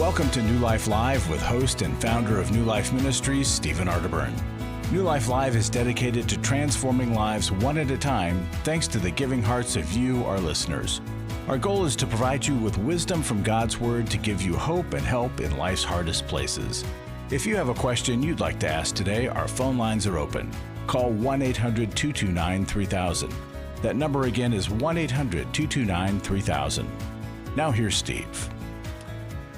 Welcome to New Life Live with host and founder of New Life Ministries, Stephen Arterburn. New Life Live is dedicated to transforming lives one at a time thanks to the giving hearts of you, our listeners. Our goal is to provide you with wisdom from God's Word to give you hope and help in life's hardest places. If you have a question you'd like to ask today, our phone lines are open. Call 1-800-229-3000. That number again is 1-800-229-3000. Now here's Steve.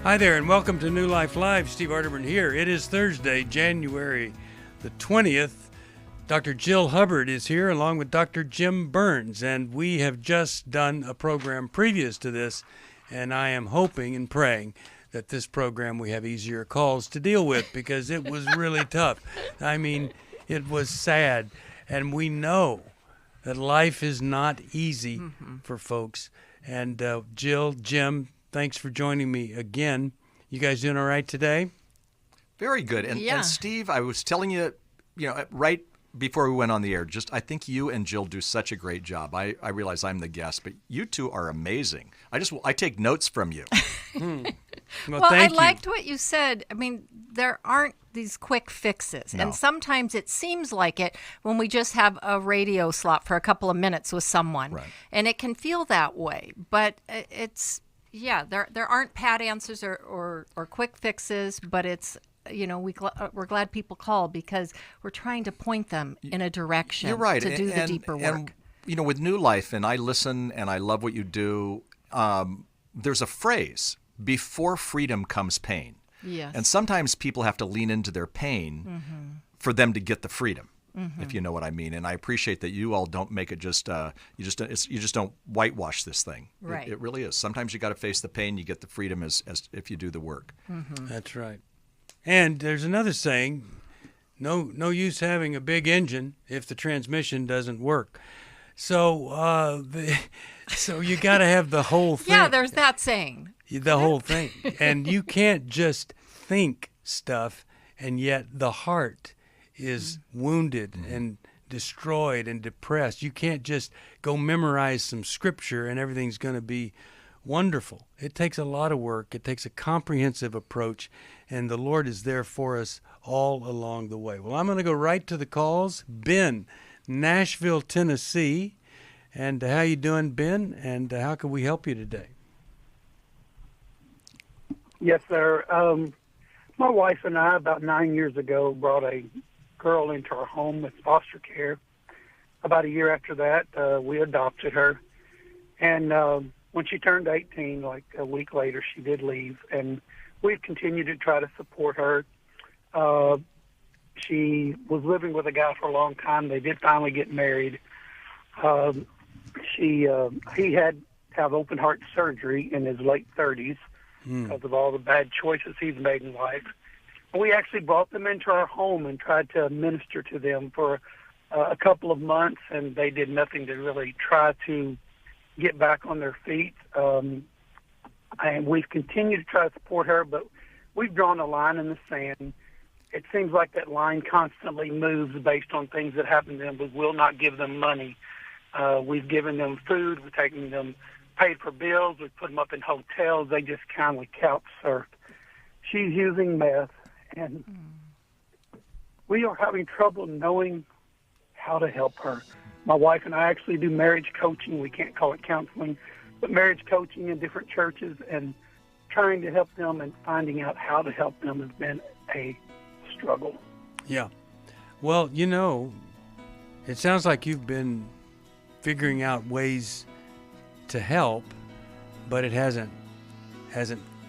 Hi there, and welcome to New Life Live. Steve Arterburn here. It is Thursday, January the 20th. Dr. Jill Hubbard is here along with Dr. Jim Burns, and we have just done a program previous to this, and I am hoping and praying that this program we have easier calls to deal with because it was really tough. I mean, it was sad, and we know that life is not easy for folks. And Jill, Jim, thanks for joining me again. You guys doing all right today? Very good. And Steve, I was telling you, right before we went on the air, I think you and Jill do such a great job. I realize I'm the guest, but you two are amazing. I take notes from you. Well, I liked what you said. I mean, there aren't these quick fixes. No. And sometimes it seems like it when we just have a radio slot for a couple of minutes with someone. Right. And it can feel that way. But there aren't pat answers or quick fixes, but it's, we're glad people call because we're trying to point them in a direction. You're right. To do the deeper work. And, with New Life, and I listen and I love what you do, there's a phrase, before freedom comes pain. Yes. And sometimes people have to lean into their pain for them to get the freedom, if you know what I mean. And I appreciate that you all don't make it just you just don't whitewash this thing. Right. It really is. Sometimes you got to face the pain. You get the freedom as if you do the work. That's right. And there's another saying: no use having a big engine if the transmission doesn't work. So so you got to have the whole thing. Yeah, there's that saying. The whole thing. And you can't just think stuff, and yet the heart is wounded and destroyed and depressed. You can't just go memorize some scripture and everything's going to be wonderful. It takes a lot of work. It takes a comprehensive approach, and the Lord is there for us all along the way. Well, I'm going to go right to the calls. Ben, Nashville, Tennessee. And how you doing, Ben? And how can we help you today? Yes, sir. My wife and I, about 9 years ago, brought a girl into our home with foster care. About a year after that, we adopted her. And when she turned 18, like a week later, she did leave. And we've continued to try to support her. She was living with a guy for a long time. They did finally get married. He had to have open heart surgery in his late 30s. Because of all the bad choices he's made in life. And we actually brought them into our home and tried to minister to them for a couple of months, and they did nothing to really try to get back on their feet. And we've continued to try to support her, but we've drawn a line in the sand. It seems like that line constantly moves based on things that happen to them. We will not give them money. We've given them food. We're taking them paid for bills. We put them up in hotels. They just kindly couch surf. She's using meth, and we are having trouble knowing how to help her. My wife and I actually do marriage coaching. We can't call it counseling, but marriage coaching in different churches, and trying to help them and finding out how to help them has been a struggle. Yeah. Well, it sounds like you've been figuring out ways to help, but it hasn't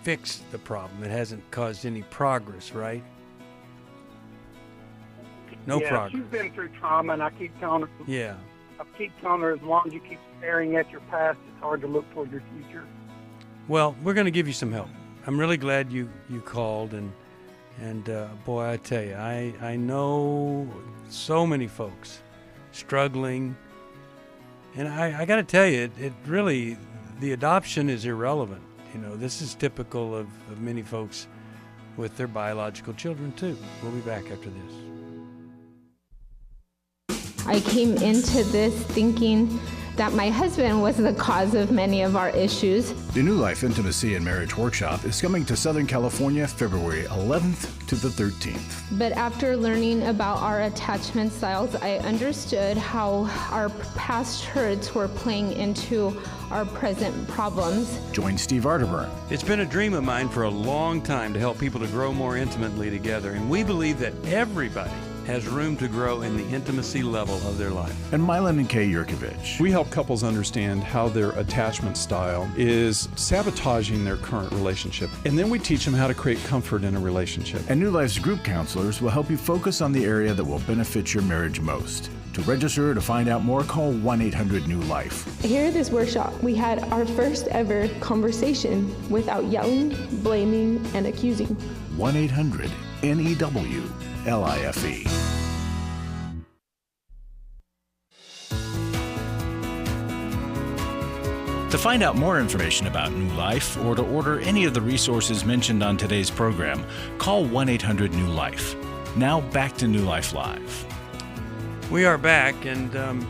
fixed the problem. It hasn't caused any progress, right? No progress. She's been through trauma, and I keep telling her. Yeah. I keep telling her, as long as you keep staring at your past, it's hard to look toward your future. Well, we're going to give you some help. I'm really glad you called, and boy, I tell you, I know so many folks struggling. And I got to tell you, it really, the adoption is irrelevant. This is typical of many folks with their biological children, too. We'll be back after this. I came into this thinking that my husband was the cause of many of our issues. The New Life Intimacy and Marriage Workshop is coming to Southern California February 11th to the 13th. But after learning about our attachment styles, I understood how our past hurts were playing into our present problems. Join Steve Arterburn. It's been a dream of mine for a long time to help people to grow more intimately together, and we believe that everybody has room to grow in the intimacy level of their life. And Mylan and Kay Yurkovich. We help couples understand how their attachment style is sabotaging their current relationship, and then we teach them how to create comfort in a relationship. And New Life's group counselors will help you focus on the area that will benefit your marriage most. To register or to find out more, call 1-800-NEW-LIFE. Here at this workshop, we had our first ever conversation without yelling, blaming, and accusing. 1-800-NEW-LIFE. To find out more information about New Life or to order any of the resources mentioned on today's program, call 1-800-NEW-LIFE. Now back to New Life Live. We are back, and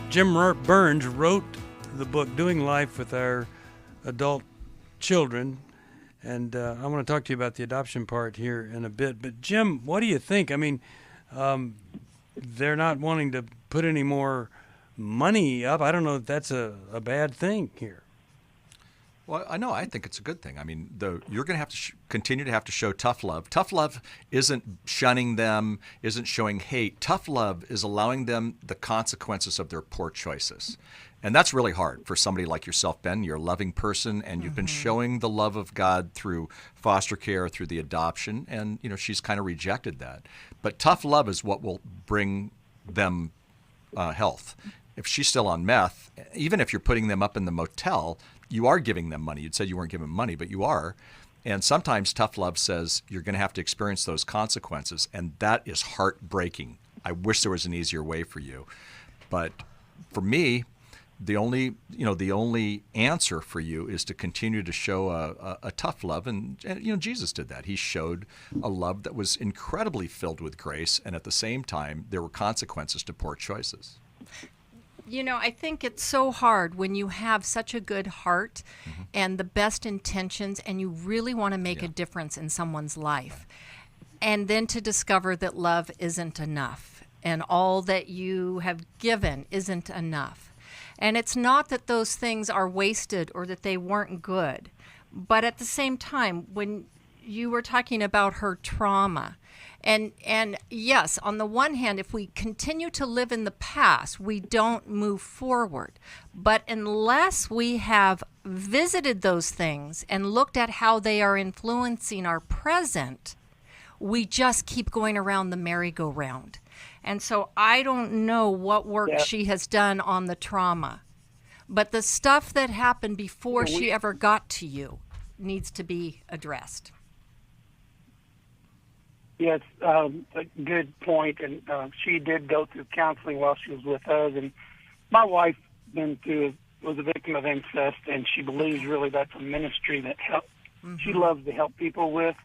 Jim Burns wrote the book Doing Life with Our Adult Children, and I want to talk to you about the adoption part here in a bit. But Jim, what do you think? I mean, they're not wanting to put any more money up. I don't know if that's a bad thing here. Well, I think it's a good thing. I mean, you're going to have to continue to have to show tough love. Tough love isn't shunning them, isn't showing hate. Tough love is allowing them the consequences of their poor choices. And that's really hard for somebody like yourself, Ben. You're a loving person, and you've been showing the love of God through foster care, through the adoption, and she's kind of rejected that. But tough love is what will bring them health. If she's still on meth, even if you're putting them up in the motel, you are giving them money. You'd said you weren't giving them money, but you are. And sometimes tough love says you're going to have to experience those consequences, and that is heartbreaking. I wish there was an easier way for you. But for me, the only answer for you is to continue to show a tough love. And Jesus did that. He showed a love that was incredibly filled with grace, and at the same time, there were consequences to poor choices. I think it's so hard when you have such a good heart and the best intentions, and you really want to make a difference in someone's life. And then to discover that love isn't enough and all that you have given isn't enough. And it's not that those things are wasted or that they weren't good. But at the same time, when you were talking about her trauma, and yes, on the one hand, if we continue to live in the past, we don't move forward. But unless we have visited those things and looked at how they are influencing our present, we just keep going around the merry-go-round. And so I don't know what work she has done on the trauma. But the stuff that happened before she ever got to you needs to be addressed. Yes, a good point. And she did go through counseling while she was with us. And my wife was a victim of incest, and she believes really that's a ministry that she loves to help people with,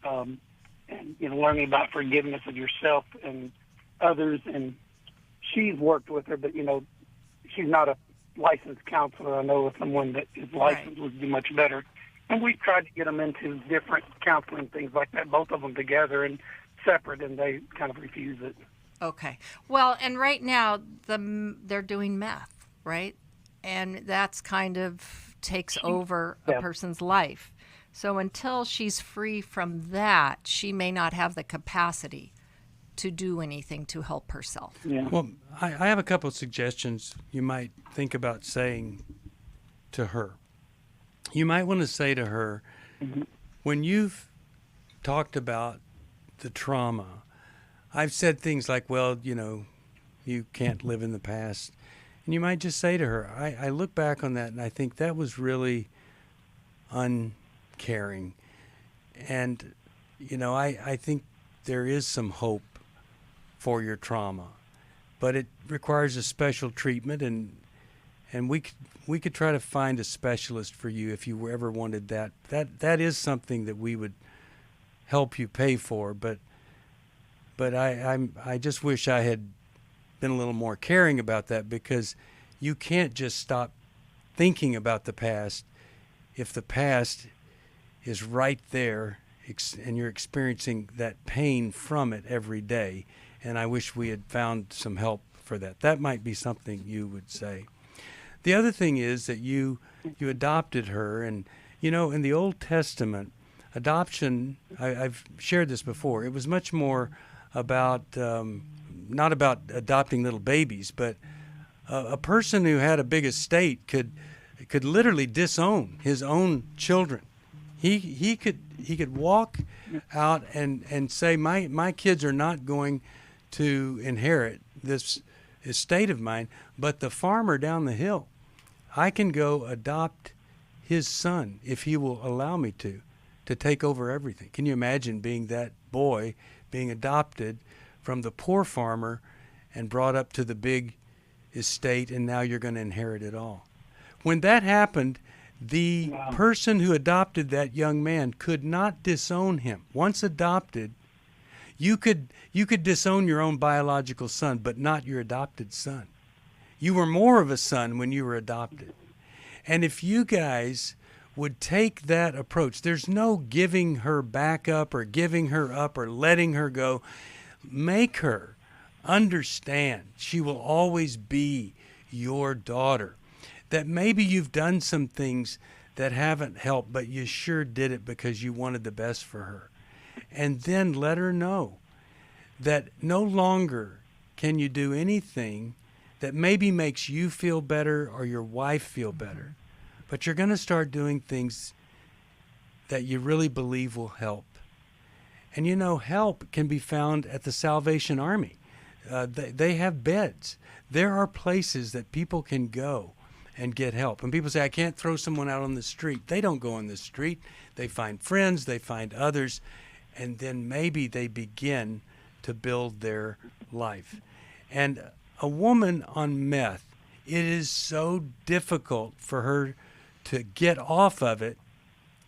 and learning about forgiveness of yourself and others. And she's worked with her, but she's not a licensed counselor. I know someone that is licensed would do much better. And we tried to get them into different counseling things like that, both of them together and separate, and they kind of refuse it. Okay. Well, and right now they're doing meth, right? And that's kind of takes over a person's life. So until she's free from that, she may not have the capacity to do anything to help herself. Yeah. Well, I have a couple of suggestions you might think about saying to her. You might want to say to her, when you've talked about the trauma, I've said things like, well, you can't live in the past. And you might just say to her, I look back on that and I think that was really uncaring. And, I think there is some hope for your trauma, but it requires a special treatment, and we could try to find a specialist for you if you ever wanted that. That is something that we would help you pay for, but I just wish I had been a little more caring about that, because you can't just stop thinking about the past if the past is right there and you're experiencing that pain from it every day. And I wish we had found some help for that. That might be something you would say. The other thing is that you adopted her, and in the Old Testament, adoption, I've shared this before, it was much more about, not about adopting little babies, but a person who had a big estate could literally disown his own children. He could walk out and say, my kids are not going to inherit this estate of mine, but the farmer down the hill, I can go adopt his son if he will allow me to take over everything. Can you imagine being that boy being adopted from the poor farmer and brought up to the big estate, and now you're going to inherit it all? When that happened, the person who adopted that young man could not disown him. Once adopted, you could disown your own biological son, but not your adopted son. You were more of a son when you were adopted. And if you guys would take that approach, there's no giving her back up or giving her up or letting her go. Make her understand she will always be your daughter. That maybe you've done some things that haven't helped, but you sure did it because you wanted the best for her. And then let her know that no longer can you do anything that maybe makes you feel better or your wife feel better. But you're going to start doing things that you really believe will help. And help can be found at the Salvation Army. They have beds. There are places that people can go and get help. And people say, I can't throw someone out on the street. They don't go on the street. They find friends, they find others, and then maybe they begin to build their life. And a woman on meth, it is so difficult for her to get off of it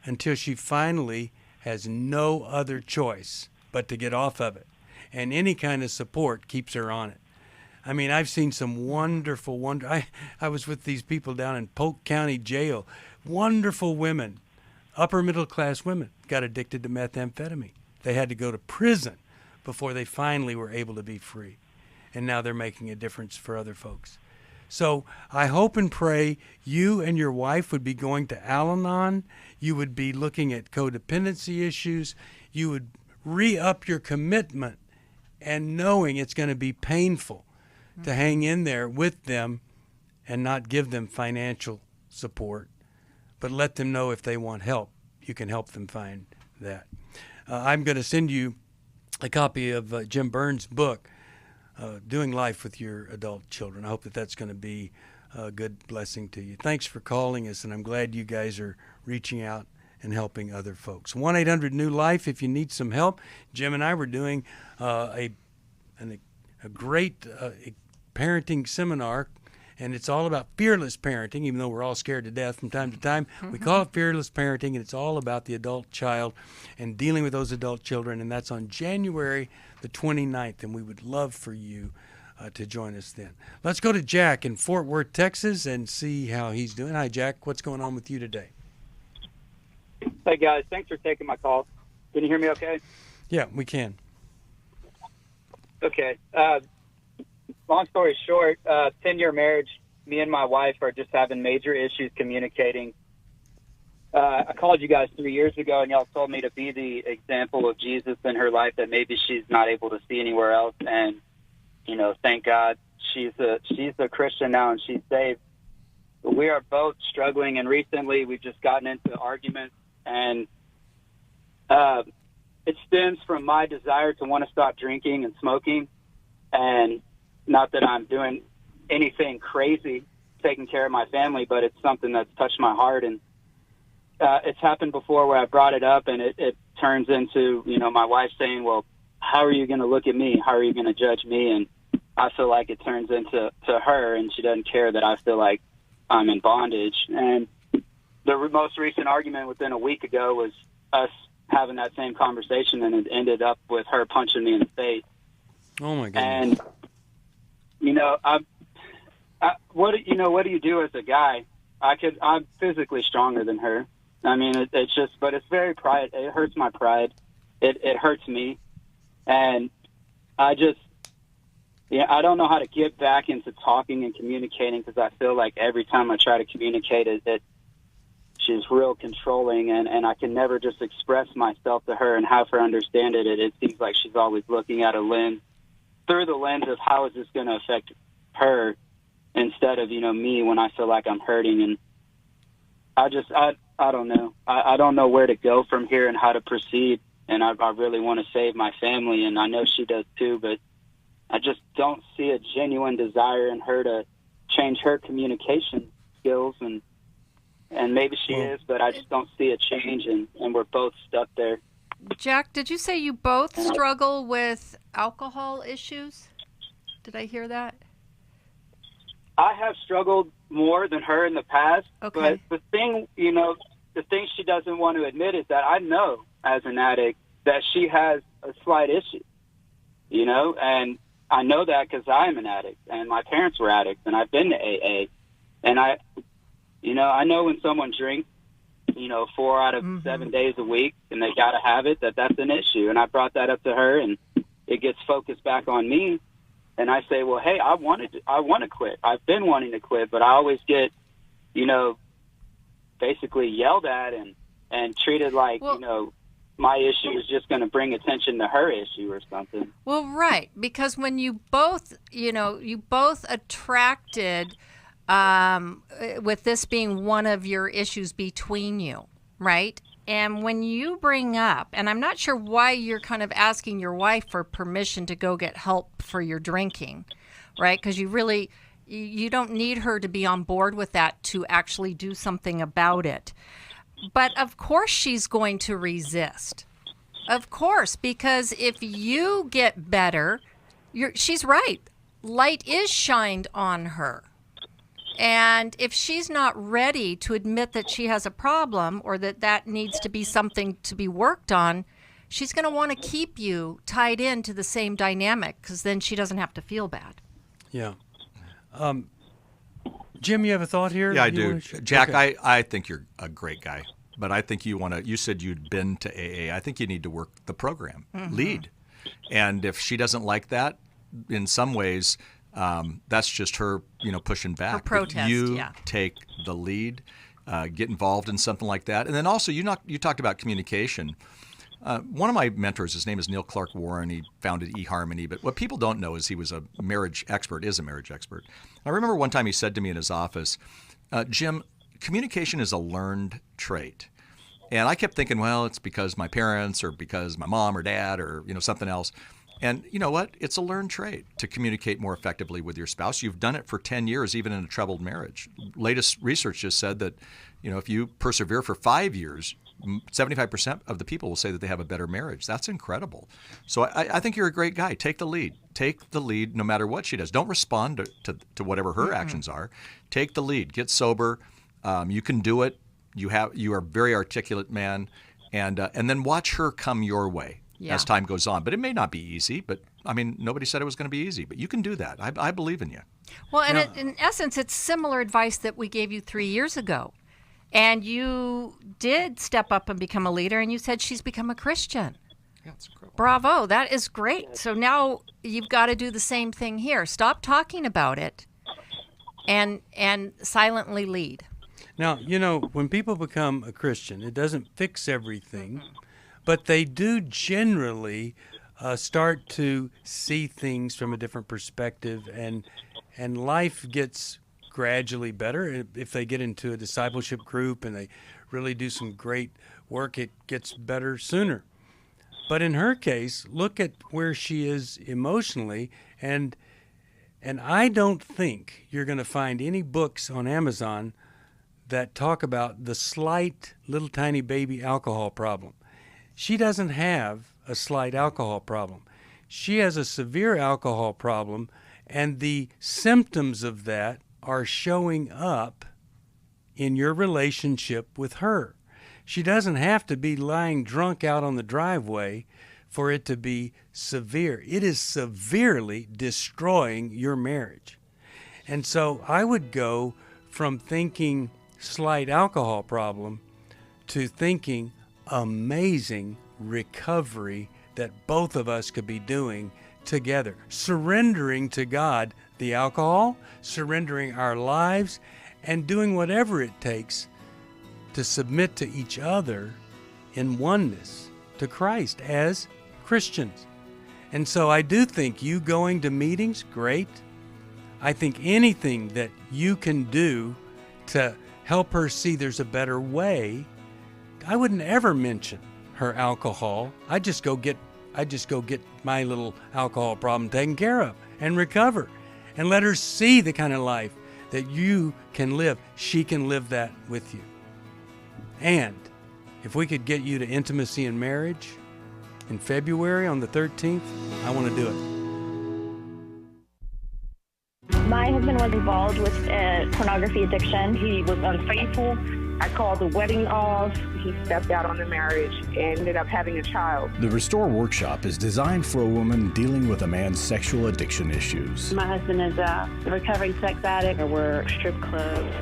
until she finally has no other choice but to get off of it. And any kind of support keeps her on it. I mean, I've seen some wonderful, I was with these people down in Polk County Jail. Wonderful women, upper middle class women, got addicted to methamphetamine. They had to go to prison before they finally were able to be free. And now they're making a difference for other folks. So I hope and pray you and your wife would be going to Al-Anon. You would be looking at codependency issues. You would re-up your commitment and knowing it's going to be painful to hang in there with them and not give them financial support, but let them know if they want help, you can help them find that. I'm going to send you a copy of Jim Burns' book, Doing Life with Your Adult Children. I hope that that's going to be a good blessing to you. Thanks for calling us, and I'm glad you guys are reaching out and helping other folks. 1-800-NEW-LIFE if you need some help. Jim and I were doing a great parenting seminar, and it's all about fearless parenting, even though we're all scared to death from time to time. We call it fearless parenting, and it's all about the adult child and dealing with those adult children, and that's on January the 29th, and we would love for you to join us then. Let's go to Jack in Fort Worth, Texas, and see how he's doing. Hi, Jack. What's going on with you today? Hey, guys. Thanks for taking my call. Can you hear me okay? Yeah, we can. Okay. Long story short, 10-year marriage, me and my wife are just having major issues communicating. I called you guys 3 years ago, and y'all told me to be the example of Jesus in her life that maybe she's not able to see anywhere else. And, thank God she's a Christian now and she's saved. But we are both struggling, and recently we've just gotten into arguments, and it stems from my desire to want to stop drinking and smoking. And not that I'm doing anything crazy, taking care of my family, but it's something that's touched my heart. And it's happened before where I brought it up, and it turns into, my wife saying, well, how are you going to look at me? How are you going to judge me? And I feel like it turns into her, and she doesn't care that I feel like I'm in bondage. And the most recent argument within a week ago was us having that same conversation, and it ended up with her punching me in the face. Oh, my goodness. And, what do you do as a guy? I'm physically stronger than her. I mean, it's just, but it's very pride. It hurts my pride. It hurts me. And I don't know how to get back into talking and communicating, because I feel like every time I try to communicate she's real controlling, and I can never just express myself to her and have her understand it. It seems like she's always looking at through the lens of how is this going to affect her, instead of, me, when I feel like I'm hurting. And I don't know. I don't know where to go from here and how to proceed. And I really want to save my family, and I know she does too, but I just don't see a genuine desire in her to change her communication skills, and maybe she is, but I just don't see a change, and we're both stuck there. Jack, did you say you both struggle with alcohol issues? Did I hear that? I have struggled more than her in the past, okay. But the thing she doesn't want to admit is that I know as an addict that she has a slight issue, and I know that because I'm an addict, and my parents were addicts, and I've been to AA, and I know when someone drinks, 4 out of 7 days a week, and they got to have it, that's an issue. And I brought that up to her, and it gets focused back on me. And I say, well, hey, I want to quit. I've been wanting to quit, but I always get, basically yelled at and treated like, my issue is just going to bring attention to her issue or something. Well, right, because when you both attracted, with this being one of your issues between you, right? And when you bring up, and I'm not sure why you're kind of asking your wife for permission to go get help for your drinking, right? Because you don't need her to be on board with that to actually do something about it. But of course she's going to resist. Of course, because if you get better, she's right. Light is shined on her. And if she's not ready to admit that she has a problem, or that needs to be something to be worked on, she's going to want to keep you tied into the same dynamic, because then she doesn't have to feel bad. Yeah. Jim, you have a thought here? Yeah, I do. Jack, okay. I think you're a great guy, but I think you said you'd been to AA. I think you need to work the program, lead. And if she doesn't like that, in some ways, that's just her, pushing back. Her protest, you take the lead, get involved in something like that. And then also, you talked about communication. One of my mentors, his name is Neil Clark Warren. He founded eHarmony. But what people don't know is he was a marriage expert. I remember one time he said to me in his office, Jim, communication is a learned trait. And I kept thinking, well, it's because my parents, or because my mom or dad, or something else. And you know what? It's a learned trait to communicate more effectively with your spouse. You've done it for 10 years, even in a troubled marriage. Latest research just said that, if you persevere for 5 years, 75% of the people will say that they have a better marriage. That's incredible. So I think you're a great guy. Take the lead. Take the lead no matter what she does. Don't respond to whatever her actions are. Take the lead. Get sober. You can do it. You are a very articulate man. And then watch her come your way. Yeah. As time goes on. But it may not be easy, but nobody said it was going to be easy, but you can do that. I believe in you. Well, and in essence, it's similar advice that we gave you 3 years ago. And you did step up and become a leader, and you said she's become a Christian. Yeah, it's incredible. Bravo. That is great. So now you've got to do the same thing here. Stop talking about it and silently lead. Now, when people become a Christian, it doesn't fix everything. But they do generally start to see things from a different perspective, and life gets gradually better. If they get into a discipleship group and they really do some great work, it gets better sooner. But in her case, look at where she is emotionally, and I don't think you're going to find any books on Amazon that talk about the slight little tiny baby alcohol problem. She doesn't have a slight alcohol problem. She has a severe alcohol problem, and the symptoms of that are showing up in your relationship with her. She doesn't have to be lying drunk out on the driveway for it to be severe. It is severely destroying your marriage. And so I would go from thinking slight alcohol problem to thinking amazing recovery that both of us could be doing together, surrendering to God the alcohol, surrendering our lives, and doing whatever it takes to submit to each other in oneness to Christ as Christians. And so I do think you going to meetings, great. I think anything that you can do to help her see there's a better way. I wouldn't ever mention her alcohol. I just go get my little alcohol problem taken care of and recover and let her see the kind of life that you can live. She can live that with you. And if we could get you to intimacy and marriage in February on the 13th, I want to do it. My husband was involved with pornography addiction. He was unfaithful. I called the wedding off. He stepped out on the marriage and ended up having a child. The Restore Workshop is designed for a woman dealing with a man's sexual addiction issues. My husband is a recovering sex addict. There were strip clubs,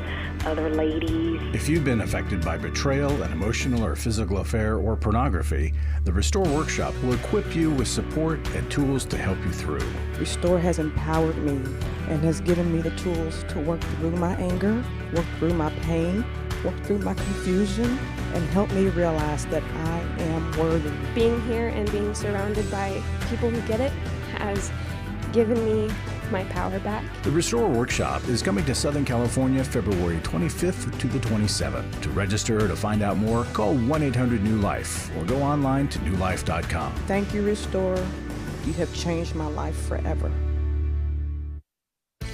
other ladies. If you've been affected by betrayal, an emotional or physical affair, or pornography, the Restore Workshop will equip you with support and tools to help you through. Restore has empowered me and has given me the tools to work through my anger, work through my pain, work through my confusion, and help me realize that I am worthy. Being here and being surrounded by people who get it has given me my power back. The Restore Workshop is coming to Southern California February 25th to the 27th. To register or to find out more, call 1-800-NEW-LIFE or go online to newlife.com. Thank you, Restore. You have changed my life forever.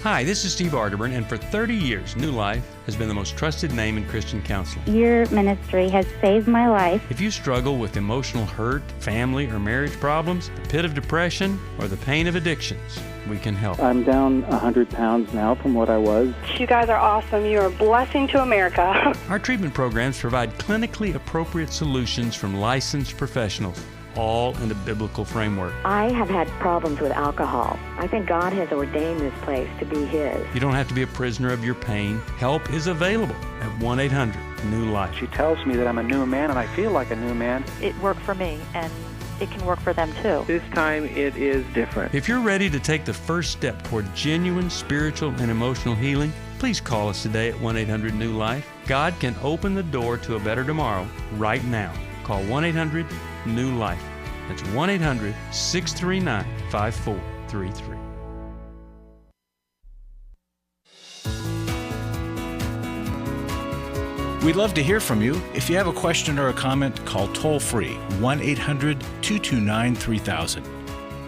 Hi, this is Steve Arterburn, and for 30 years, New Life has been the most trusted name in Christian counseling. Your ministry has saved my life. If you struggle with emotional hurt, family or marriage problems, the pit of depression, or the pain of addictions, we can help. I'm down 100 pounds now from what I was. You guys are awesome. You're a blessing to America. Our treatment programs provide clinically appropriate solutions from licensed professionals, all in a biblical framework. I have had problems with alcohol. I think God has ordained this place to be His. You don't have to be a prisoner of your pain. Help is available at 1-800-NEW-LIFE. She tells me that I'm a new man, and I feel like a new man. It worked for me, and it can work for them too. This time it is different. If you're ready to take the first step toward genuine spiritual and emotional healing, please call us today at 1-800-NEW-LIFE. God can open the door to a better tomorrow right now. Call 1-800-NEW-LIFE. That's 1-800-639-5433. We'd love to hear from you. If you have a question or a comment, call toll-free 1-800-229-3000.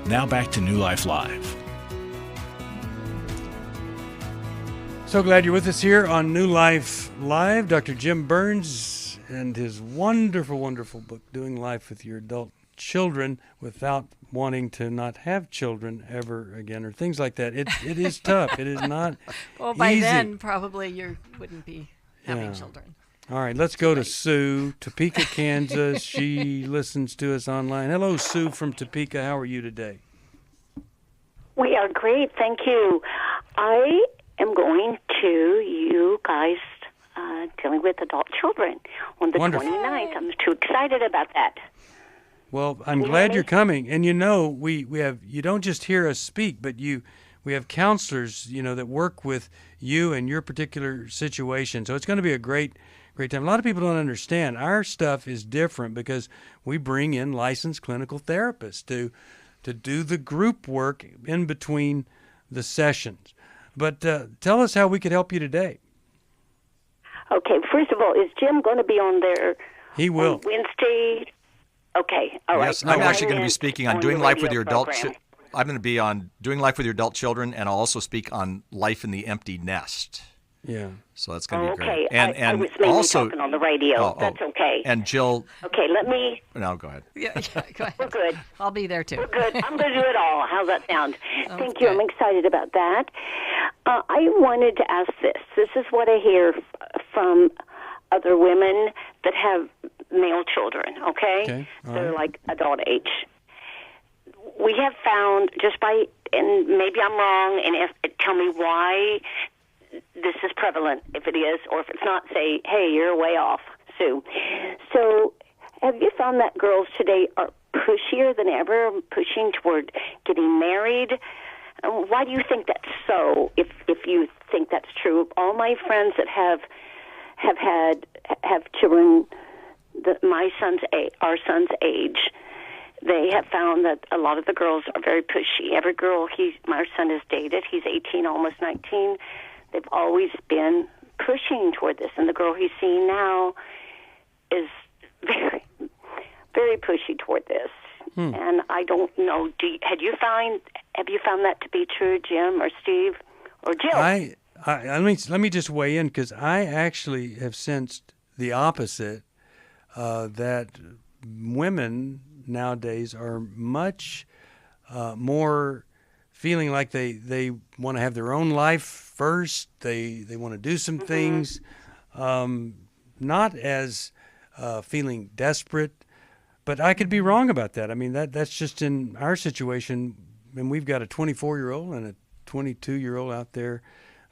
Now back to New Life Live. So glad you're with us here on New Life Live. Dr. Jim Burns and his wonderful, wonderful book, Doing Life with Your Adult Children Without Wanting to Not Have Children Ever Again, or things like that. It is tough. It is not well, by easy. Then, probably you wouldn't be having children. All right, let's go to Sue, Topeka, Kansas. She listens to us online. Hello, Sue from Topeka. How are you today? We are great, thank you. I am going to you guys dealing with adult children on the 29th. I'm too excited about that. Well, I'm glad you're coming. And you know, we have, you don't just hear us speak, but we have counselors, that work with you and your particular situation. So it's going to be a great time. A lot of people don't understand. Our stuff is different because we bring in licensed clinical therapists to do the group work in between the sessions. But tell us how we could help you today. Okay, first of all, is Jim going to be on there? He will. On Wednesday? Okay, all right. Yes, I'm actually going to be speaking on Doing Life with Your Adult Children. I'm going to be on Doing Life with Your Adult Children, and I'll also speak on Life in the Empty Nest. Yeah. So that's going to be great. Okay, and I was mainly also talking on the radio. That's okay. And Jill. Okay, let me. No, go ahead. Yeah, go ahead. We're good. I'll be there too. We're good. I'm going to do it all. How's that sound? Thank you. Good. I'm excited about that. I wanted to ask this. This is what I hear from other women that have male children, okay? They're like adult age. We have found, just by and maybe I'm wrong, and tell me why this is prevalent, if it is, or if it's not, say, hey, you're way off, Sue. So have you found that girls today are pushier than ever, pushing toward getting married? Why do you think that's so, if you think that's true? All my friends that have children, our son's age, they have found that a lot of the girls are very pushy. Every girl my son has dated, he's 18, almost 19, they've always been pushing toward this. And the girl he's seeing now is very, very pushy toward this. And I don't know. Have you found that to be true, Jim or Steve or Jill? Let me just weigh in, because I actually have sensed the opposite. That women nowadays are much more feeling like they want to have their own life first. They want to do some things, not as feeling desperate. But I could be wrong about that. I mean, that's just in our situation, and we've got a 24-year-old and a 22-year-old out there,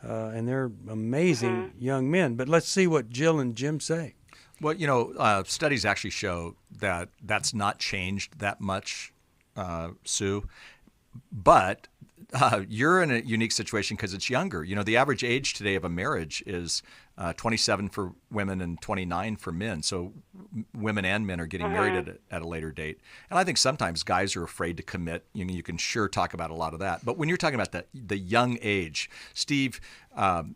and they're amazing young men. But let's see what Jill and Jim say. Well, studies actually show that that's not changed that much, Sue. But you're in a unique situation because it's younger. The average age today of a marriage is 27 for women and 29 for men. So women and men are getting married at a later date. And I think sometimes guys are afraid to commit. You can sure talk about a lot of that. But when you're talking about the young age, Steve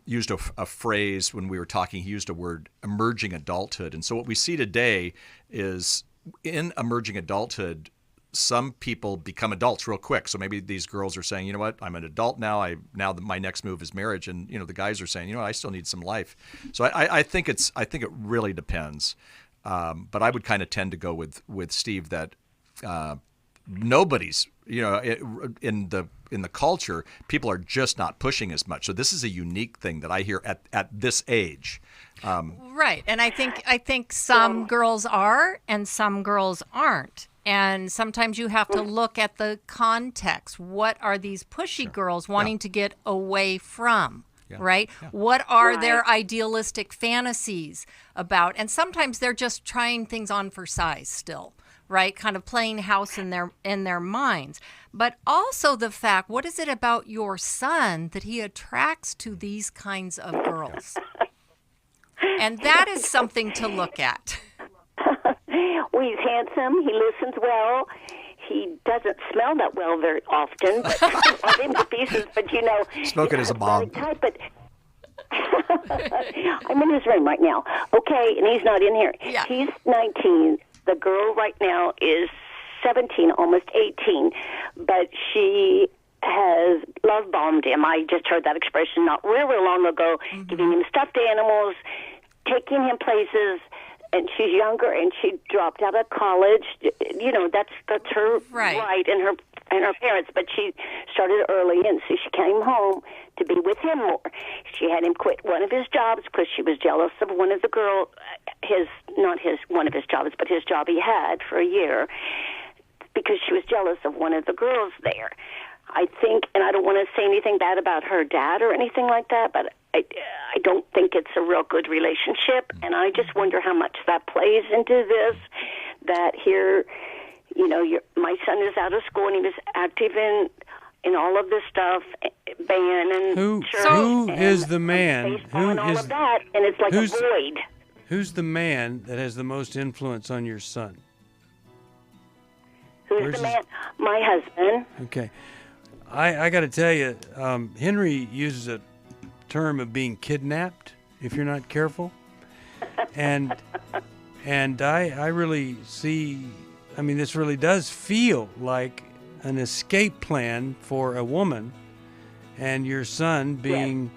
used a phrase when we were talking. He used a word, emerging adulthood. And so what we see today is in emerging adulthood, some people become adults real quick. So maybe these girls are saying, you know what, I'm an adult now. My next move is marriage. And the guys are saying, I still need some life. So I think it really depends. But I would kind of tend to go with Steve that nobody's, in the culture, people are just not pushing as much. So this is a unique thing that I hear at this age. Right, and I think some girls are and some girls aren't. And sometimes you have to look at the context. What are these pushy girls wanting to get away from, right? Yeah. What are their idealistic fantasies about? And sometimes they're just trying things on for size still, right? Kind of playing house in their minds. But also the fact, what is it about your son that he attracts to these kinds of girls? And that is something to look at. Well, he's handsome. He listens well. He doesn't smell that well very often. But I love him to pieces. But smoking is a bomb. Type, but I'm in his room right now. Okay, and he's not in here. Yeah. He's 19. The girl right now is 17, almost 18. But she has love bombed him. I just heard that expression not real long ago. Giving him stuffed animals, taking him places. And she's younger, and she dropped out of college. That's her right, and her parents. But she started early, and so she came home to be with him more. She had him quit one of his jobs because she was jealous of one of the girls. One of his jobs, but his job he had for a year, because she was jealous of one of the girls there. I think, and I don't want to say anything bad about her dad or anything like that, but I don't think it's a real good relationship, and I just wonder how much that plays into this, that here, my son is out of school, and he was active in all of this stuff, band and church. Who is the man? And all of that, and it's like a void. Who's the man that has the most influence on your son? Who's the man? My husband. Okay. I got to tell you, Henry uses a term of being kidnapped if you're not careful, and I really see. I mean, this really does feel like an escape plan for a woman, and your son being,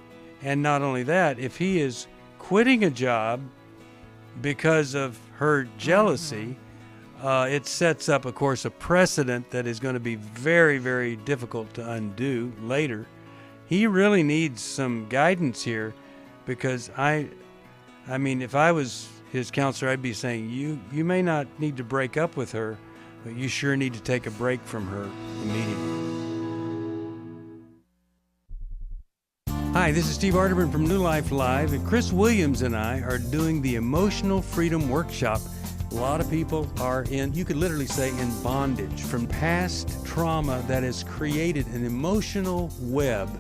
and not only that, if he is quitting a job because of her jealousy. It sets up, of course, a precedent that is going to be very, very difficult to undo later. He really needs some guidance here, because I mean, if I was his counselor, I'd be saying, you may not need to break up with her, but you sure need to take a break from her immediately. Hi, this is Steve Arterburn from New Life Live, and Chris Williams and I are doing the Emotional Freedom Workshop. A lot of people are in, you could literally say, in bondage from past trauma that has created an emotional web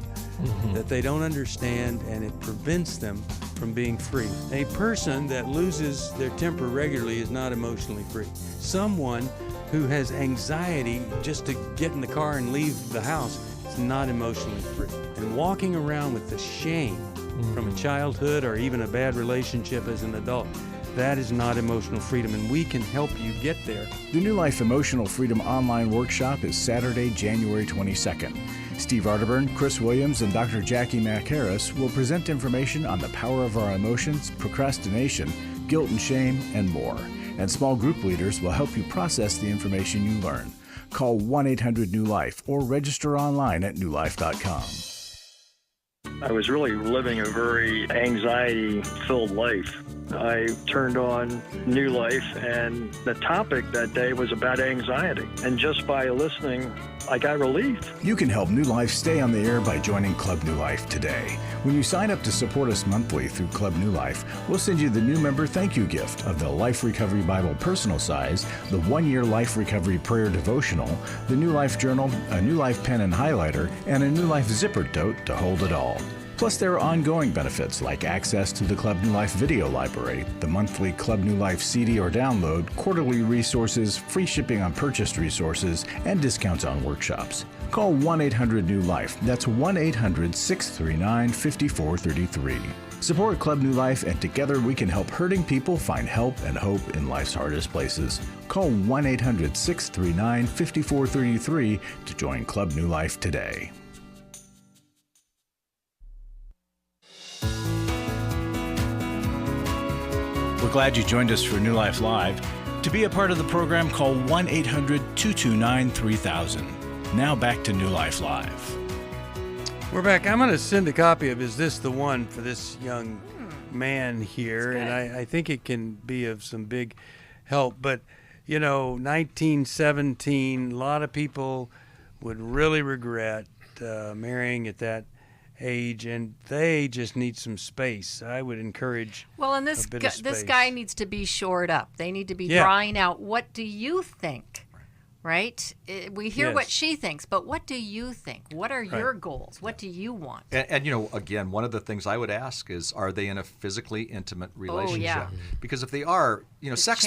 that they don't understand, and it prevents them from being free. A person that loses their temper regularly is not emotionally free. Someone who has anxiety just to get in the car and leave the house is not emotionally free. And walking around with the shame from a childhood or even a bad relationship as an adult, that is not emotional freedom, and we can help you get there. The New Life Emotional Freedom Online Workshop is Saturday, January 22nd. Steve Arterburn, Chris Williams, and Dr. Jackie McHarris will present information on the power of our emotions, procrastination, guilt and shame, and more. And small group leaders will help you process the information you learn. Call 1-800-NEW-LIFE or register online at newlife.com. I was really living a very anxiety-filled life. I turned on New Life, and the topic that day was about anxiety. And just by listening, I got relief. You can help New Life stay on the air by joining Club New Life today. When you sign up to support us monthly through Club New Life, we'll send you the new member thank you gift of the Life Recovery Bible personal size, the 1-year Life Recovery Prayer Devotional, the New Life Journal, a New Life pen and highlighter, and a New Life zipper tote to hold it all. Plus, there are ongoing benefits like access to the Club New Life video library, the monthly Club New Life CD or download, quarterly resources, free shipping on purchased resources, and discounts on workshops. Call 1-800-NEW-LIFE. That's 1-800-639-5433. Support Club New Life, and together we can help hurting people find help and hope in life's hardest places. Call 1-800-639-5433 to join Club New Life today. We're glad you joined us for New Life Live. To be a part of the program, call 1-800-229-3000. Now back to New Life Live. We're back. I'm going to send a copy of Is This the One for this young man here, and I think it can be of some big help. But, 1917, a lot of people would really regret marrying at that age, and they just need some space. I would encourage this guy needs to be shored up. They need to be drawing out, what do you think, right? We hear what she thinks, but what do you think? What are your goals? What do you want? And again, one of the things I would ask is, are they in a physically intimate relationship? Because if they are, sex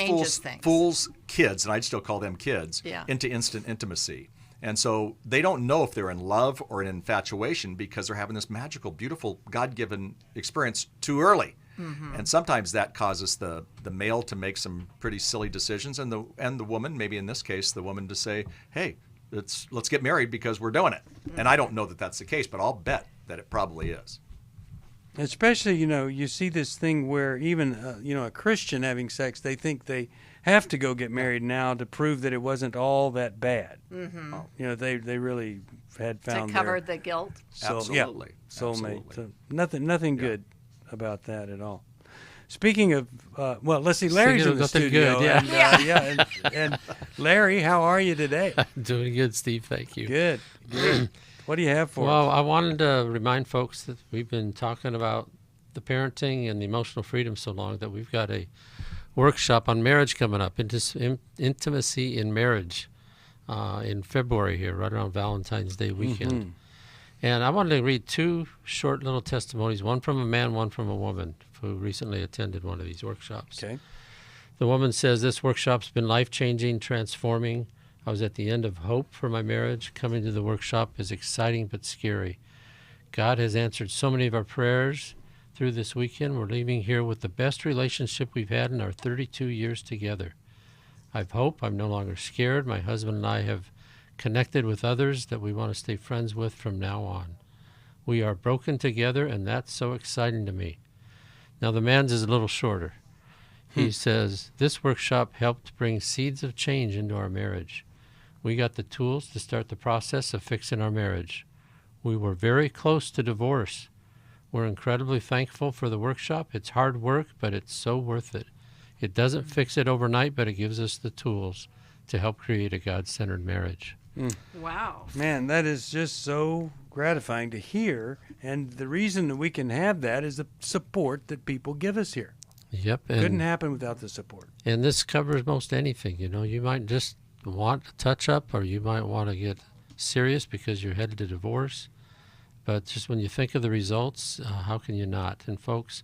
fools kids, and I'd still call them kids, into instant intimacy. And so they don't know if they're in love or in infatuation because they're having this magical, beautiful, God-given experience too early. Mm-hmm. And sometimes that causes the male to make some pretty silly decisions, and the woman, maybe in this case, the woman to say, hey, let's get married because we're doing it. Mm-hmm. And I don't know that that's the case, but I'll bet that it probably is. Especially, you see this thing where even, a Christian having sex, they think they have to go get married now to prove that it wasn't all that bad. Mm-hmm. They really had found to cover the guilt. Soulmate. Absolutely. So nothing good about that at all. Speaking of, let's see, Larry's in the studio. Good, and Larry, how are you today? Doing good, Steve. Thank you. Good. What do you have for us? Well, I wanted to remind folks that we've been talking about the parenting and the emotional freedom so long that we've got a workshop on marriage coming up, intimacy in marriage, in February here, right around Valentine's Day weekend. Mm-hmm. And I wanted to read 2 short little testimonies, one from a man, one from a woman who recently attended one of these workshops. Okay. The woman says, this workshop's been life-changing, transforming. I was at the end of hope for my marriage. Coming to the workshop is exciting but scary. God has answered so many of our prayers through this weekend. We're leaving here with the best relationship we've had in our 32 years together. I've hope. I'm no longer scared. My husband and I have connected with others that we want to stay friends with from now on. We are broken together, and that's so exciting to me. Now, the man's is a little shorter. He says, this workshop helped bring seeds of change into our marriage. We got the tools to start the process of fixing our marriage. We were very close to divorce. We're incredibly thankful for the workshop. It's hard work, but it's so worth it. It doesn't fix it overnight, but it gives us the tools to help create a God-centered marriage. Wow. Man, that is just so gratifying to hear. And the reason that we can have that is the support that people give us here. Yep. Couldn't happen without the support. And this covers most anything. You know, you might just want a touch-up, or you might want to get serious because you're headed to divorce. But just when you think of the results, how can you not? And folks,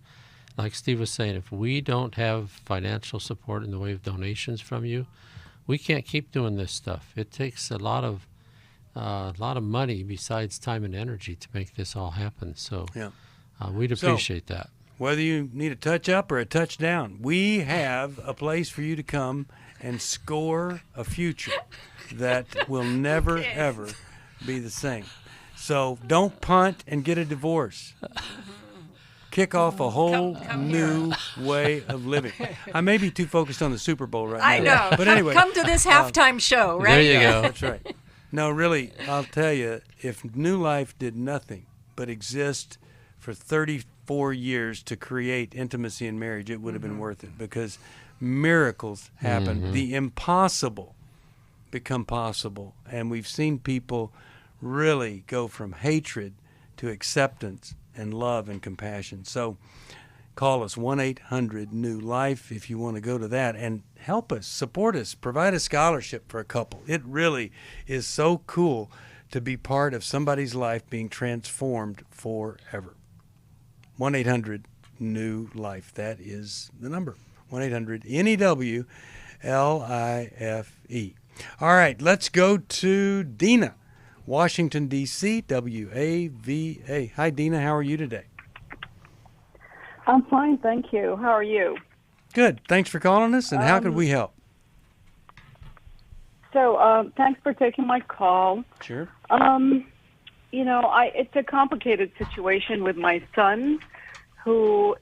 like Steve was saying, if we don't have financial support in the way of donations from you, we can't keep doing this stuff. It takes a lot of money besides time and energy to make this all happen. So we'd appreciate that. Whether you need a touch-up or a touchdown, we have a place for you to come and score a future that will never, ever be the same. So don't punt and get a divorce. Kick off a whole new way of living. I may be too focused on the Super Bowl right now. I know. But anyway. Come to this halftime show, right? There you go. That's right. No, really, I'll tell you, if New Life did nothing but exist for 34 years to create intimacy in marriage, it would have been worth it, because miracles happen. The impossible become possible. And we've seen people really go from hatred to acceptance and love and compassion. So call us 1-800-NEW-LIFE if you want to go to that and help us, support us, provide a scholarship for a couple. It really is so cool to be part of somebody's life being transformed forever. 1-800-NEW-LIFE. That is the number. 1-800-NEW-LIFE. All right, let's go to Dina, Washington, D.C., WAVA. Hi, Dina. How are you today? I'm fine, thank you. How are you? Good. Thanks for calling us, and how could we help? So, thanks for taking my call. Sure. You know, it's a complicated situation with my son, who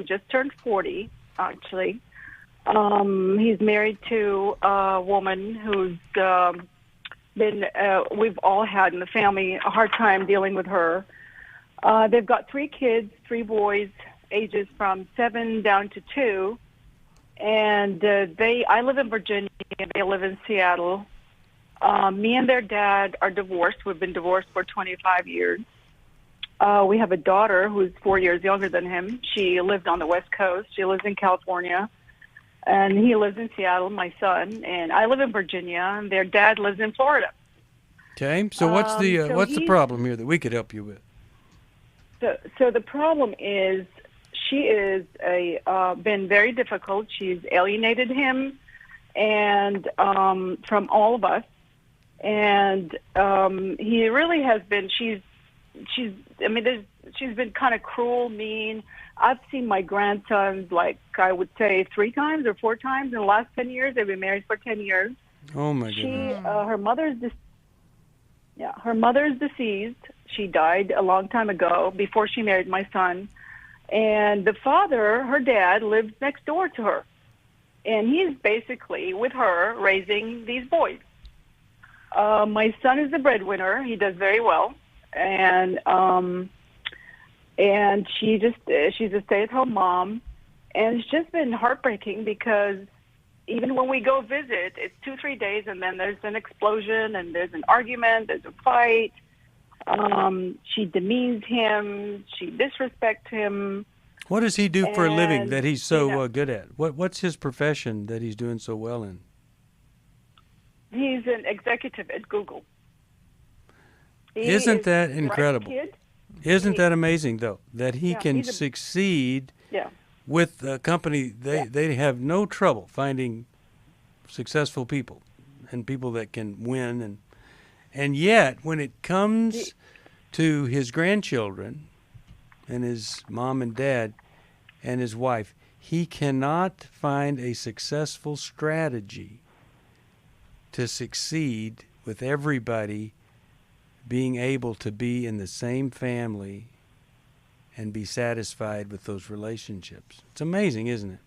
just turned 40, actually. He's married to a woman who's we've all had in the family a hard time dealing with her. They've got 3 kids, 3 boys, ages from 7 down to 2. And I live in Virginia, and they live in Seattle. Me and their dad are divorced. We've been divorced for 25 years. We have a daughter who's 4 years younger than him. She lived on the West Coast. She lives in California. And he lives in Seattle, my son. And I live in Virginia, and their dad lives in Florida. Okay. So what's the problem here that we could help you with? So the problem is she is been very difficult. She's alienated him and from all of us. And he really has been. She's been kind of cruel, mean. I've seen my grandsons, like I would say 3 times or 4 times in the last 10 years. They've been married for 10 years. Oh my goodness. Her mother's deceased. She died a long time ago before she married my son. And the father, her dad, lives next door to her. And he's basically with her raising these boys. My son is the breadwinner. He does very well. And she's a stay-at-home mom. And it's just been heartbreaking because even when we go visit, it's 2-3 days, and then there's an explosion, and there's an argument, there's a fight. She demeans him. She disrespects him. What does he do for a living that he's so good at? What's his profession that he's doing so well in? He's an executive at Google. Isn't that incredible? Isn't that amazing, though, that he can succeed with a company? They have no trouble finding successful people and people that can win. And yet, when it comes to his grandchildren and his mom and dad and his wife, he cannot find a successful strategy to succeed with everybody being able to be in the same family and be satisfied with those relationships. It's amazing, isn't it?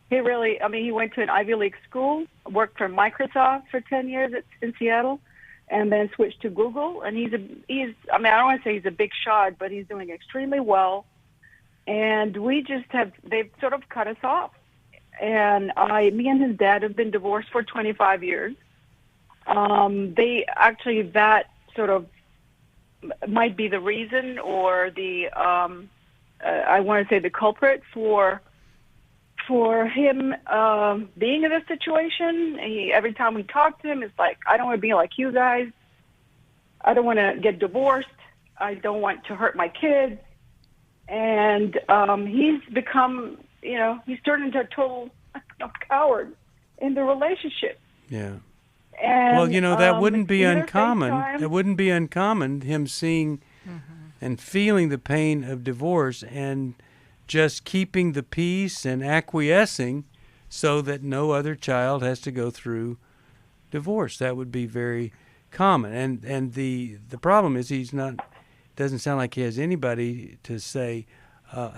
He really, he went to an Ivy League school, worked for Microsoft for 10 years in Seattle, and then switched to Google. And I don't want to say he's a big shot, but he's doing extremely well. And they've sort of cut us off. And me and his dad have been divorced for 25 years. They actually, that sort of might be the reason, or the I want to say the culprit for him being in this situation. Every time we talk to him, it's like, I don't want to be like you guys. I don't want to get divorced. I don't want to hurt my kids. And he's become, he's turned into a total coward in the relationship. Yeah. And, well, that wouldn't be uncommon. It wouldn't be uncommon, him seeing and feeling the pain of divorce and just keeping the peace and acquiescing so that no other child has to go through divorce. That would be very common. And the problem is doesn't sound like he has anybody to say,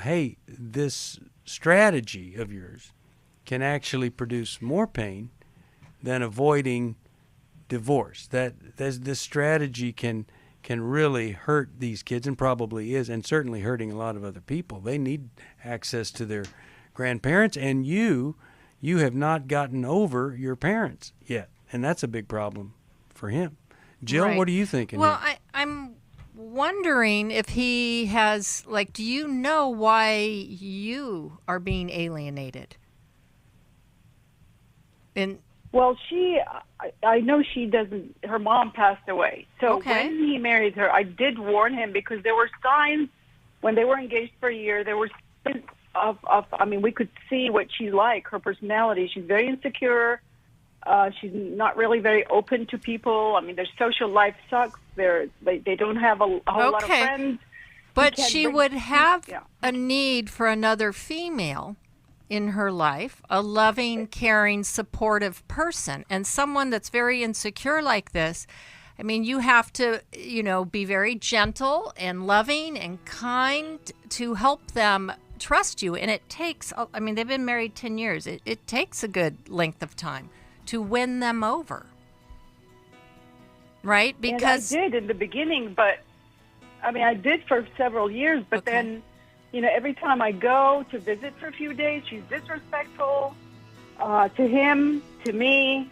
hey, this strategy of yours can actually produce more pain than avoiding divorce. That this strategy can really hurt these kids, and probably is, and certainly hurting a lot of other people. They need access to their grandparents, and you have not gotten over your parents yet, and that's a big problem for him. Jill, right. What are you thinking? Well, I'm wondering if he has, do you know why you are being alienated? Well, I know she doesn't, her mom passed away. So when he married her, I did warn him, because there were signs when they were engaged for a year, there were signs we could see what she's like, her personality. She's very insecure. She's not really very open to people. Their social life sucks. They don't have a whole lot of friends. But she would have a need for another female in her life, a loving, caring, supportive person. And someone that's very insecure like this, you have to, be very gentle and loving and kind to help them trust you. And it takes, they've been married 10 years. It takes a good length of time to win them over. Right? Because and I did in the begining, but I did for several years, but then every time I go to visit for a few days, she's disrespectful to him, to me,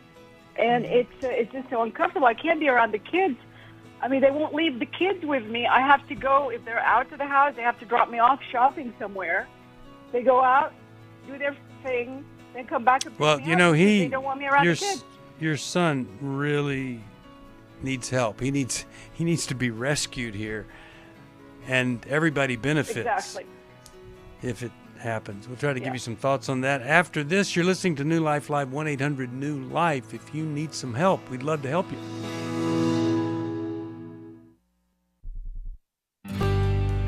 and it's just so uncomfortable. I can't be around the kids. They won't leave the kids with me. I have to go, if they're out to the house, they have to drop me off shopping somewhere. They go out, do their thing, then come back and pick me up because they don't want me around the kids. Your son really needs help. He needs to be rescued here. And everybody benefits if it happens. We'll try to give you some thoughts on that. After this, you're listening to New Life Live, 1-800-NEW-LIFE. If you need some help, we'd love to help you.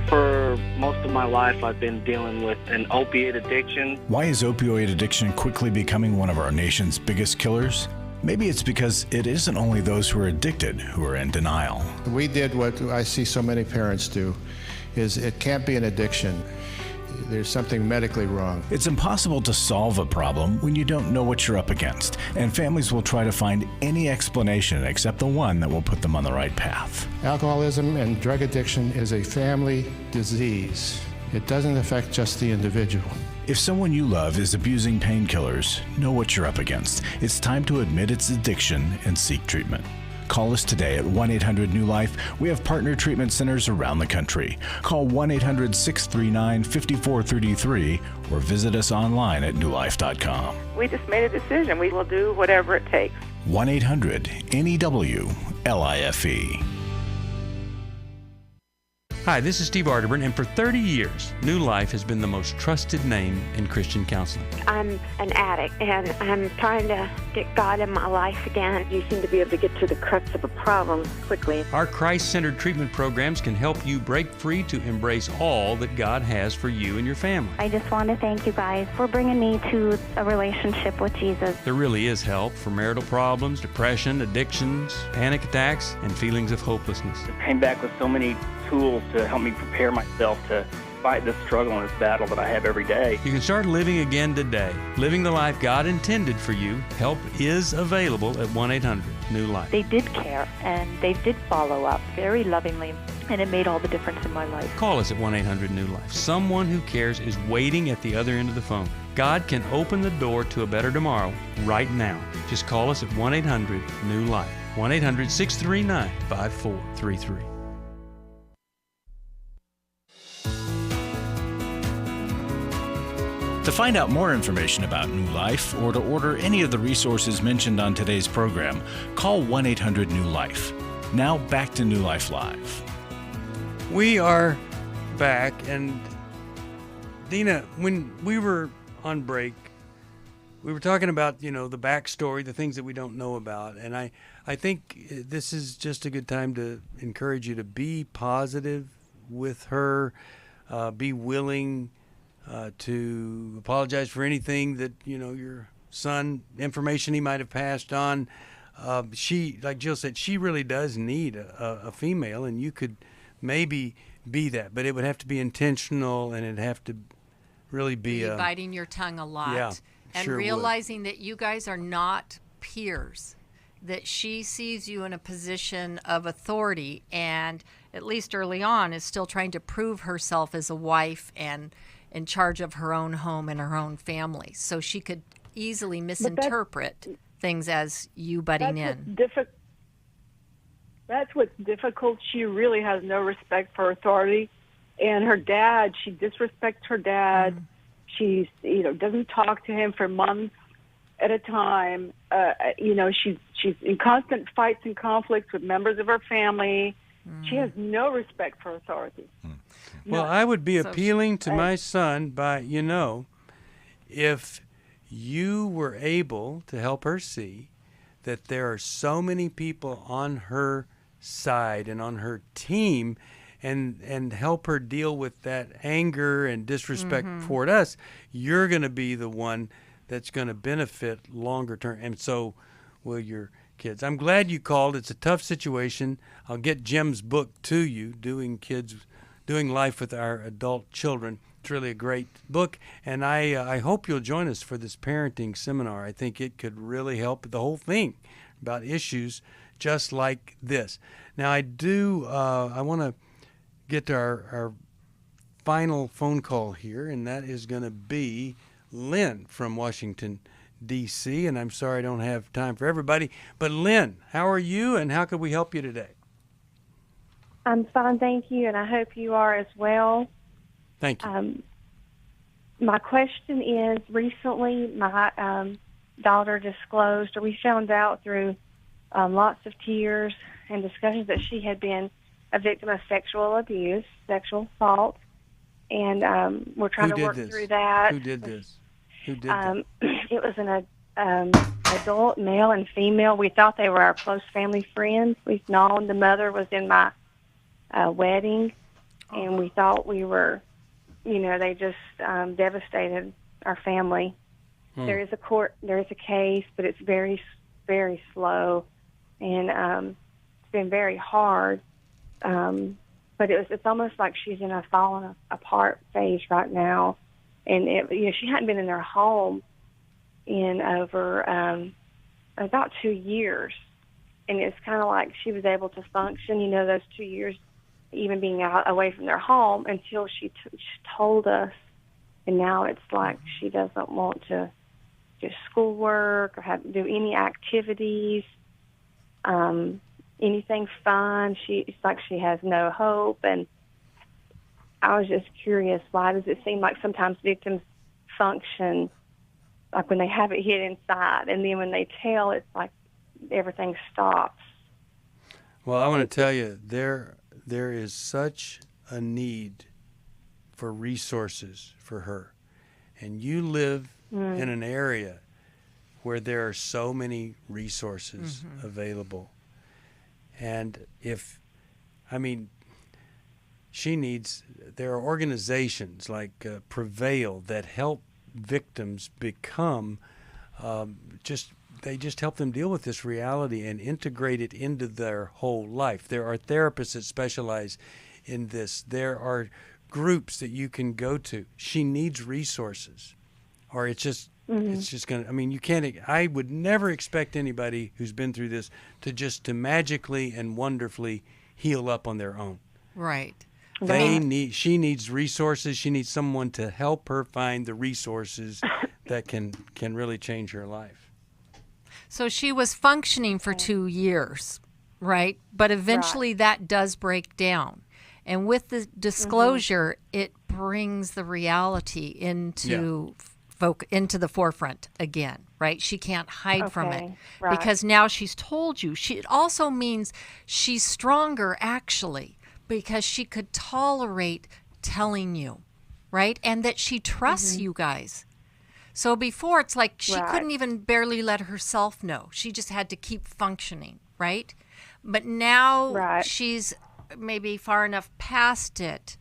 For most of my life, I've been dealing with an opiate addiction. Why is opioid addiction quickly becoming one of our nation's biggest killers? Maybe it's because it isn't only those who are addicted who are in denial. We did what I see so many parents do, is it can't be an addiction. There's something medically wrong. It's impossible to solve a problem when you don't know what you're up against, and families will try to find any explanation except the one that will put them on the right path. Alcoholism and drug addiction is a family disease. It doesn't affect just the individual. If someone you love is abusing painkillers, know what you're up against. It's time to admit its addiction and seek treatment. Call us today at 1-800-NEW-LIFE. We have partner treatment centers around the country. Call 1-800-639-5433 or visit us online at newlife.com. We just made a decision. We will do whatever it takes. 1-800-NEW-LIFE. Hi, this is Steve Arterburn, and for 30 years, New Life has been the most trusted name in Christian counseling. I'm an addict, and I'm trying to get God in my life again. You seem to be able to get to the crux of a problem quickly. Our Christ-centered treatment programs can help you break free to embrace all that God has for you and your family. I just want to thank you guys for bringing me to a relationship with Jesus. There really is help for marital problems, depression, addictions, panic attacks, and feelings of hopelessness. I came back with so many tools to help me prepare myself to fight this struggle and this battle that I have every day. You can start living again today, living the life God intended for you. Help is available at 1-800-NEW-LIFE. They did care, and they did follow up very lovingly. and it made all the difference in my life. Call us at 1-800-NEW-LIFE. Someone who cares is waiting at the other end of the phone. God can open the door to a better tomorrow right now. Just call us at 1-800-NEW-LIFE. 1-800-639-5433. To find out more information about New Life or to order any of the resources mentioned on today's program, call 1-800-NEW-LIFE. Now back to New Life Live. We are back, and Dina, when we were on break, we were talking about, the backstory, the things that we don't know about, and I think this is just a good time to encourage you to be positive with her, be willing to apologize for anything that, your son, information he might have passed on. She, like Jill said, she really does need a female, and you could maybe be that, but it would have to be intentional, and it'd have to really be biting your tongue a lot. Yeah, and sure realizing that you guys are not peers, that she sees you in a position of authority, and at least early on is still trying to prove herself as a wife and in charge of her own home and her own family. So she could easily misinterpret things as you butting in. That's what's difficult. She really has no respect for authority. And her dad, she disrespects her dad. She's, doesn't talk to him for months at a time. She's in constant fights and conflicts with members of her family. She has no respect for authority. Well, I would be appealing to my son by, if you were able to help her see that there are so many people on her side and on her team, and help her deal with that anger and disrespect toward us, you're going to be the one that's going to benefit longer term, and so will your kids. I'm glad you called. It's a tough situation. I'll get Jim's book to you, Doing Life with Our Adult Children. It's really a great book, and I hope you'll join us for this parenting seminar. I think it could really help the whole thing about issues just like this. Now, I want to get to our final phone call here, and that is going to be Lynn from Washington, D.C., and I'm sorry I don't have time for everybody, but Lynn, how are you, and how could we help you today? I'm fine, thank you, and I hope you are as well. Thank you. My question is, recently my daughter disclosed, or we found out through lots of tears and discussions, that she had been a victim of sexual abuse, sexual assault, and we're trying to work through that. Who did this? Who did that? It was an adult, male and female. We thought they were our close family friends. We've known the mother was in my wedding, and we thought we were, they just devastated our family. There is a case, but it's very, very slow, and it's been very hard. But it's almost like she's in a falling apart phase right now, and she hadn't been in their home in over about 2 years, and it's kind of like she was able to function, those 2 years, even being out away from their home, until she told us, and now it's like she doesn't want to do schoolwork or do any activities, anything fun. It's like she has no hope, and I was just curious, why does it seem like sometimes victims function like when they have it hid inside, and then when they tell, it's like everything stops? Well, I want to tell you, there is such a need for resources for her, and you live in an area where there are so many resources available. And there are organizations like Prevail that help victims become, they just help them deal with this reality and integrate it into their whole life. There are therapists that specialize in this. There are groups that you can go to. She needs resources, or it's just going to, you can't, I would never expect anybody who's been through this to magically and wonderfully heal up on their own. Right. She needs resources. She needs someone to help her find the resources that can really change her life. So she was functioning for 2 years, right? But eventually that does break down. And with the disclosure, it brings the reality into into the forefront again, right? She can't hide from it because now she's told you. It also means she's stronger, actually, because she could tolerate telling you, right? And that she trusts you guys. So before, it's like she couldn't even barely let herself know. She just had to keep functioning, right? But now she's maybe far enough past it,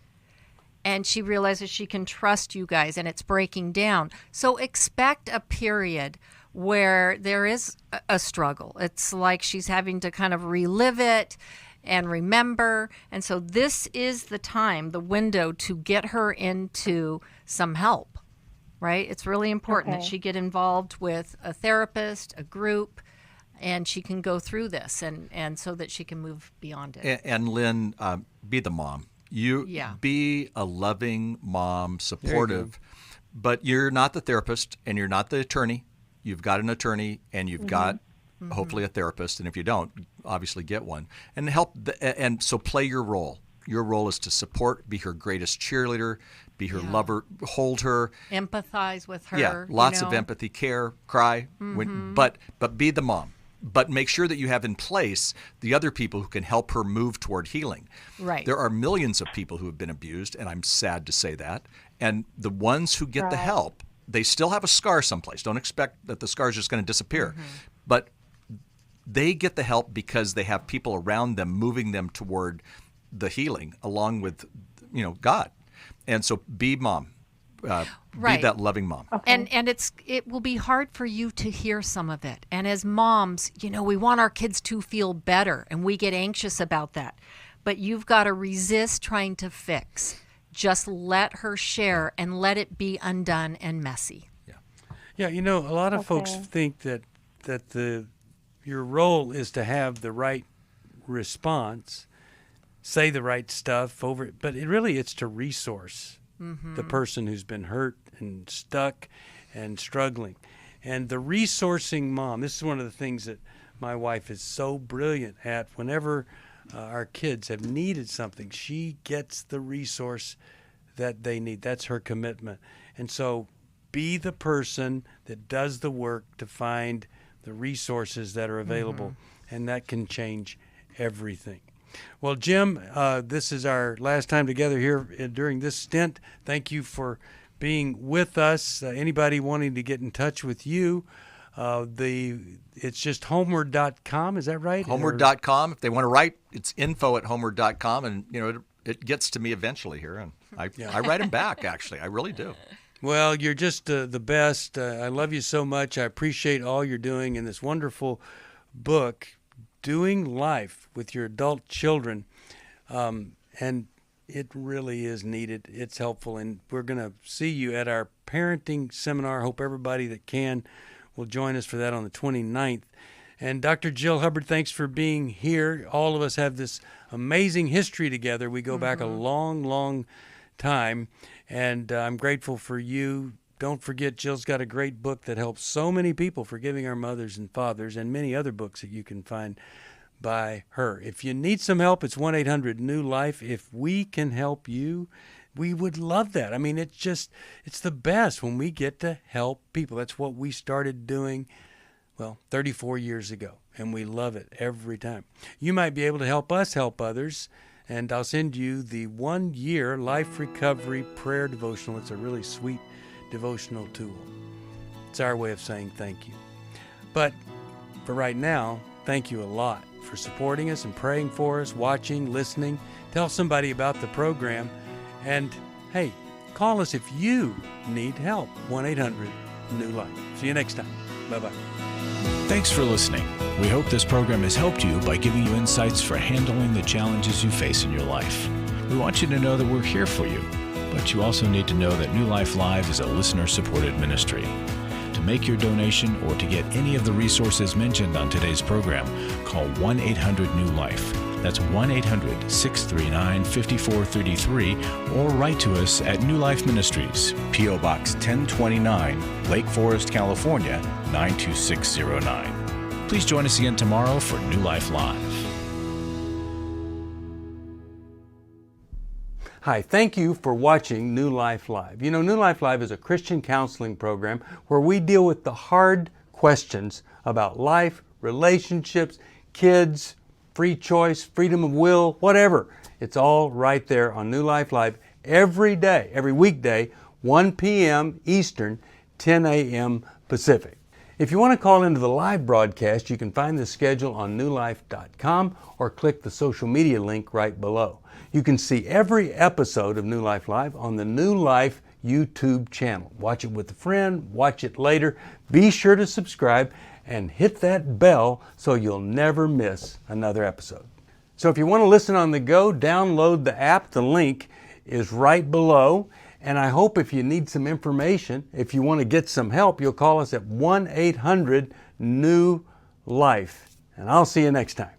and she realizes she can trust you guys, and it's breaking down. So expect a period where there is a struggle. It's like she's having to kind of relive it and remember. And so this is the time, the window to get her into some help, right? It's really important that she get involved with a therapist, a group, and she can go through this and so that she can move beyond it. And Lynn, be the mom. Be a loving mom, supportive, but you're not the therapist and you're not the attorney. You've got an attorney and you've got hopefully a therapist, and if you don't, obviously get one. And and so play your role. Your role is to support, be her greatest cheerleader, be her lover, hold her. Empathize with her. Yeah, lots of empathy, care, cry, but be the mom. But make sure that you have in place the other people who can help her move toward healing. Right. There are millions of people who have been abused, and I'm sad to say that. And the ones who get the help, they still have a scar someplace. Don't expect that the scar is just going to disappear. But they get the help because they have people around them moving them toward the healing, along with, God. And so be mom. Be that loving mom. And it will be hard for you to hear some of it. And as moms, we want our kids to feel better, and we get anxious about that. But you've got to resist trying to fix. Just let her share and let it be undone and messy. Yeah, a lot of folks think that your role is to have the right response, say the right stuff but it's to resource the person who's been hurt and stuck and struggling. And the resourcing mom, this is one of the things that my wife is so brilliant at. Whenever our kids have needed something, she gets the resource that they need. That's her commitment. And so be the person that does the work to find the resources that are available, and that can change everything. Well, Jim, this is our last time together here during this stint. Thank you for being with us. Anybody wanting to get in touch with you, it's just homeward.com, is that right? Homeward.com. If they want to write, it's info@homeward.com, and it gets to me eventually here, and I write them back, actually. I really do. Well, you're just the best. I love you so much. I appreciate all you're doing in this wonderful book, Doing Life with Your Adult Children. And it really is needed. It's helpful. And we're going to see you at our parenting seminar. Hope everybody that can will join us for that on the 29th. And Dr. Jill Hubbard, thanks for being here. All of us have this amazing history together. We go back a long, long time. And I'm grateful for you. Don't forget, Jill's got a great book that helps so many people, Forgiving Our Mothers and Fathers, and many other books that you can find by her. If you need some help, it's 1-800-NEW-LIFE. If we can help you, we would love that. I mean, it's the best when we get to help people. That's what we started doing, 34 years ago, and we love it every time. You might be able to help us help others, and I'll send you the 1-year Life Recovery Prayer Devotional. It's a really sweet devotional tool. It's our way of saying thank you. But for right now, thank you a lot for supporting us and praying for us, watching, listening. Tell somebody about the program. And hey, call us if you need help. 1-800-NEW-LIFE. See you next time. Bye-bye. Thanks for listening. We hope this program has helped you by giving you insights for handling the challenges you face in your life. We want you to know that we're here for you, but you also need to know that New Life Live is a listener-supported ministry. To make your donation or to get any of the resources mentioned on today's program, call 1-800-NEW-LIFE. That's 1-800-639-5433, or write to us at New Life Ministries, P.O. Box 1029, Lake Forest, California, 92609. Please join us again tomorrow for New Life Live. Hi, thank you for watching New Life Live. You know, New Life Live is a Christian counseling program where we deal with the hard questions about life, relationships, kids, free choice, freedom of will, whatever. It's all right there on New Life Live every day, every weekday, 1 p.m. Eastern, 10 a.m. Pacific. If you want to call into the live broadcast, you can find the schedule on newlife.com or click the social media link right below. You can see every episode of New Life Live on the New Life YouTube channel. Watch it with a friend, watch it later. Be sure to subscribe and hit that bell so you'll never miss another episode. So if you want to listen on the go, download the app. The link is right below. And I hope if you need some information, if you want to get some help, you'll call us at 1-800-NEW-LIFE. And I'll see you next time.